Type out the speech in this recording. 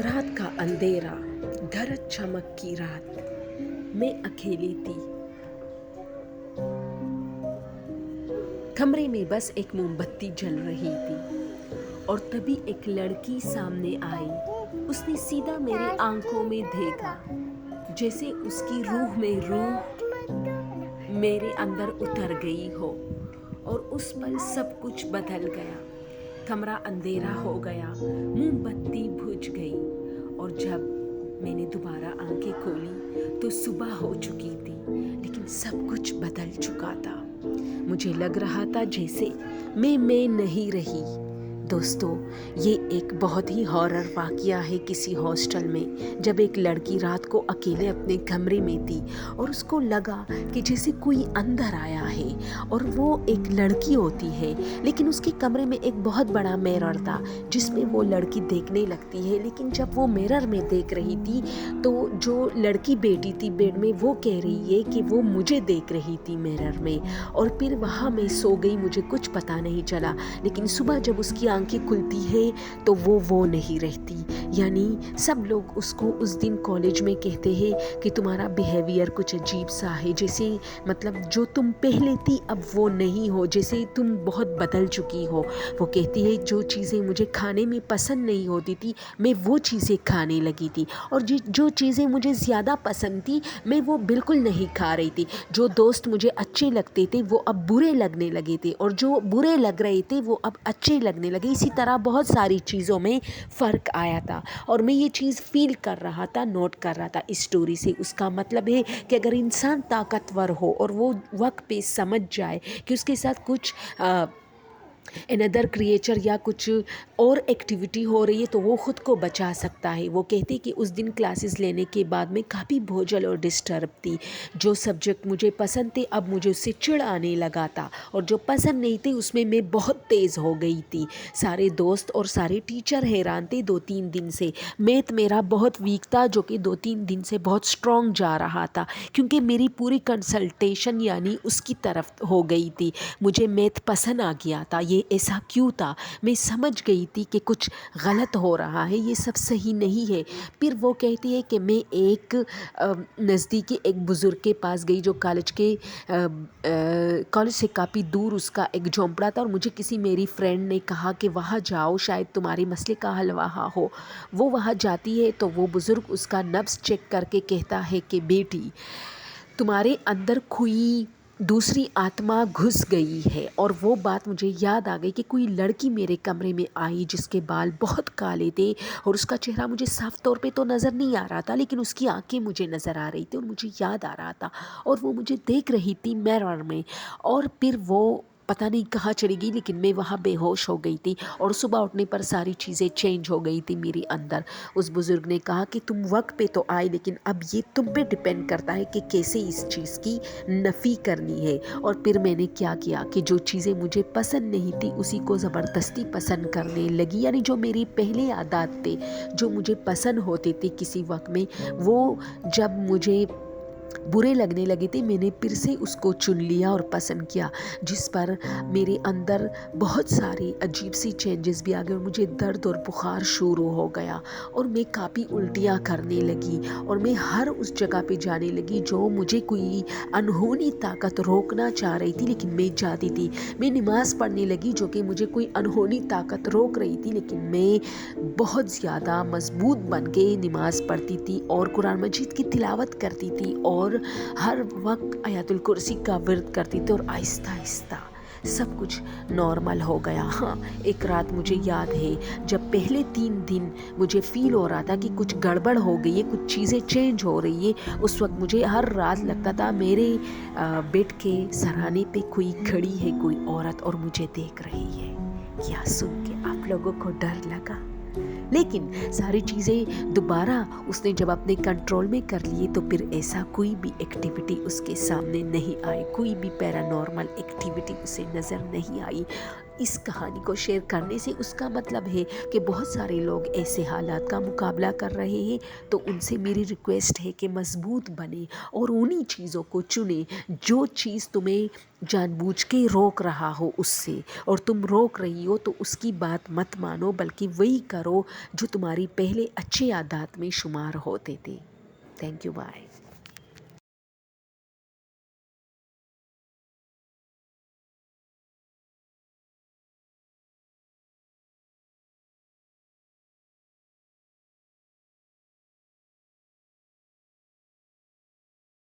رات کا اندھیرا، گھر چمک کی رات، میں اکیلی تھی۔ کمرے میں بس ایک موم بتی جل رہی تھی اور تبھی ایک لڑکی سامنے آئی۔ اس نے سیدھا میری آنکھوں میں دیکھا، جیسے اس کی روح میں روح میرے اندر اتر گئی ہو، اور اس پل سب کچھ بدل گیا۔ کمرہ اندھیرا ہو گیا، موم بتی بجھ گئی، اور جب میں نے دوبارہ آنکھیں کھولی تو صبح ہو چکی تھی، لیکن سب کچھ بدل چکا تھا۔ مجھے لگ رہا تھا جیسے میں نہیں رہی۔ دوستو، یہ ایک بہت ہی ہارر واقعہ ہے کسی ہاسٹل میں، جب ایک لڑکی رات کو اکیلے اپنے کمرے میں تھی اور اس کو لگا کہ جیسے کوئی اندر آیا ہے، اور وہ ایک لڑکی ہوتی ہے، لیکن اس کے کمرے میں ایک بہت بڑا میرر تھا جس میں وہ لڑکی دیکھنے لگتی ہے۔ لیکن جب وہ میرر میں دیکھ رہی تھی تو جو لڑکی بیٹھی تھی بیڈ میں، وہ کہہ رہی ہے کہ وہ مجھے دیکھ رہی تھی میرر میں، اور پھر وہاں میں سو گئی، مجھے کچھ پتا نہیں چلا۔ لیکن صبح جب اس کی آنکھیں کھلتی ہے تو وہ نہیں رہتی۔ یعنی سب لوگ اس کو اس دن کالج میں کہتے ہیں کہ تمہارا بیہیویئر کچھ عجیب سا ہے، جیسے مطلب جو تم پہلے تھی اب وہ نہیں ہو، جیسے تم بہت بدل چکی ہو۔ وہ کہتی ہے جو چیزیں مجھے کھانے میں پسند نہیں ہوتی تھی میں وہ چیزیں کھانے لگی تھی، اور جو چیزیں مجھے زیادہ پسند تھی میں وہ بالکل نہیں کھا رہی تھی۔ جو دوست مجھے اچھے لگتے تھے وہ اب برے لگنے لگے تھے، اور جو برے لگ رہے تھے وہ اب اچھے لگنے لگے۔ اسی طرح بہت ساری چیزوں میں فرق آیا تھا، اور میں یہ چیز فیل کر رہا تھا، نوٹ کر رہا تھا اس سٹوری سے۔ اس کا مطلب ہے کہ اگر انسان طاقتور ہو اور وہ وقت پہ سمجھ جائے کہ اس کے ساتھ کچھ another creature یا کچھ اور ایکٹیویٹی ہو رہی ہے تو وہ خود کو بچا سکتا ہے۔ وہ کہتے کہ اس دن کلاسز لینے کے بعد میں کافی بوجھل اور ڈسٹرب تھی۔ جو سبجیکٹ مجھے پسند تھے اب مجھے اس سے چڑ آنے لگا تھا، اور جو پسند نہیں تھے اس میں بہت تیز ہو گئی تھی۔ سارے دوست اور سارے ٹیچر حیران تھے 2-3 دن سے۔ میتھ میرا بہت ویک تھا، جو کہ 2-3 دن سے بہت اسٹرانگ جا رہا تھا، کیونکہ میری پوری کنسلٹیشن یعنی اس کی طرف ہو گئی تھی۔ مجھے میتھ پسند آ گیا تھا۔ یہ ایسا کیوں تھا؟ میں سمجھ گئی تھی کہ کچھ غلط ہو رہا ہے، یہ سب صحیح نہیں ہے۔ پھر وہ کہتی ہے کہ میں ایک نزدیکی ایک بزرگ کے پاس گئی جو کالج سے کافی دور اس کا ایک جھونپڑا تھا، اور مجھے کسی میری فرینڈ نے کہا کہ وہاں جاؤ، شاید تمہارے مسئلے کا حل وہاں ہو۔ وہ وہاں جاتی ہے تو وہ بزرگ اس کا نبض چیک کر کے کہتا ہے کہ بیٹی، تمہارے اندر کوئی دوسری آتما گھس گئی ہے۔ اور وہ بات مجھے یاد آ گئی کہ کوئی لڑکی میرے کمرے میں آئی جس کے بال بہت کالے تھے، اور اس کا چہرہ مجھے صاف طور پہ تو نظر نہیں آ رہا تھا، لیکن اس کی آنکھیں مجھے نظر آ رہی تھی اور مجھے یاد آ رہا تھا، اور وہ مجھے دیکھ رہی تھی میرر میں۔ اور پھر وہ پتہ نہیں کہاں چلی گئی، لیکن میں وہاں بے ہوش ہو گئی تھی، اور صبح اٹھنے پر ساری چیزیں چینج ہو گئی تھی میری اندر۔ اس بزرگ نے کہا کہ تم وقت پہ تو آئے، لیکن اب یہ تم پہ ڈیپینڈ کرتا ہے کہ کیسے اس چیز کی نفی کرنی ہے۔ اور پھر میں نے کیا کہ جو چیزیں مجھے پسند نہیں تھی اسی کو زبردستی پسند کرنے لگی۔ یعنی جو میری پہلے عادات تھے جو مجھے پسند ہوتے تھے کسی وقت میں، وہ جب مجھے برے لگنے لگے تھے میں نے پھر سے اس کو چن لیا اور پسند کیا، جس پر میرے اندر بہت ساری عجیب سی چینجز بھی آ گئے، اور مجھے درد اور بخار شروع ہو گیا، اور میں کافی الٹیاں کرنے لگی، اور میں ہر اس جگہ پہ جانے لگی جو مجھے کوئی انہونی طاقت روکنا چاہ رہی تھی، لیکن میں جاتی تھی۔ میں نماز پڑھنے لگی جو کہ مجھے کوئی انہونی طاقت روک رہی تھی، لیکن میں بہت زیادہ مضبوط بن کے نماز پڑھتی تھی اور قرآن مجید کی تلاوت کرتی تھی، اور ہر وقت آیت الکرسی کا ورد کرتی تھی، اور آہستہ آہستہ سب کچھ نارمل ہو گیا۔ ہاں، ایک رات مجھے یاد ہے جب پہلے 3 دن مجھے فیل ہو رہا تھا کہ کچھ گڑبڑ ہو گئی ہے، کچھ چیزیں چینج ہو رہی ہے، اس وقت مجھے ہر رات لگتا تھا میرے بیڈ کے سرانے پہ کوئی کھڑی ہے، کوئی عورت، اور مجھے دیکھ رہی ہے۔ کیا سن کے آپ لوگوں کو ڈر لگا؟ لیکن ساری چیزیں دوبارہ اس نے جب اپنے کنٹرول میں کر لیے تو پھر ایسا کوئی بھی ایکٹیویٹی اس کے سامنے نہیں آئی، کوئی بھی پیرانارمل ایکٹیویٹی اسے نظر نہیں آئی۔ اس کہانی کو شیئر کرنے سے اس کا مطلب ہے کہ بہت سارے لوگ ایسے حالات کا مقابلہ کر رہے ہیں، تو ان سے میری ریکویسٹ ہے کہ مضبوط بنے اور انہی چیزوں کو چنے جو چیز تمہیں جان بوجھ کے روک رہا ہو اس سے، اور تم روک رہی ہو تو اس کی بات مت مانو، بلکہ وہی کرو جو تمہاری پہلے اچھے عادات میں شمار ہوتے تھے۔ Thank you, bye.